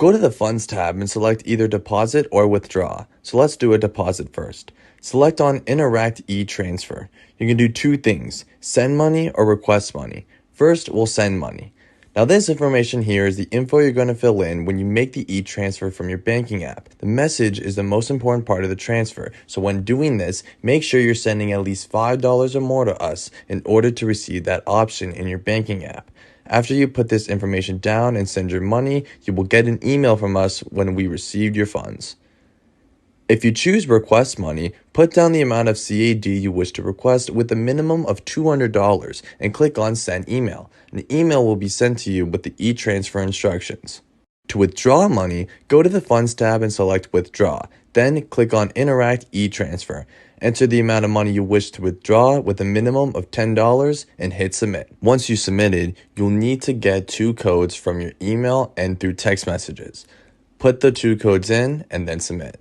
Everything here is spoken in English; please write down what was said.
Go to the Funds tab and select either Deposit or Withdraw. So let's do a deposit first. Select on Interact e-Transfer. You can do two things, send money or request money. First, we'll send money. Now this information here is the info you're going to fill in when you make the e-transfer from your banking app. The message is the most important part of the transfer, so when doing this, make sure you're sending at least $5 or more to us in order to receive that option in your banking app. After you put this information down and send your money, you will get an email from us when we received your funds. If you choose Request Money, put down the amount of CAD you wish to request with a minimum of $200 and click on Send Email. An email will be sent to you with the e-transfer instructions. To withdraw money, go to the Funds tab and select Withdraw. Then click on Interact e-Transfer. Enter the amount of money you wish to withdraw with a minimum of $10 and hit Submit. Once you submitted, you'll need to get 2 codes from your email and through text messages. Put the 2 codes in and then submit.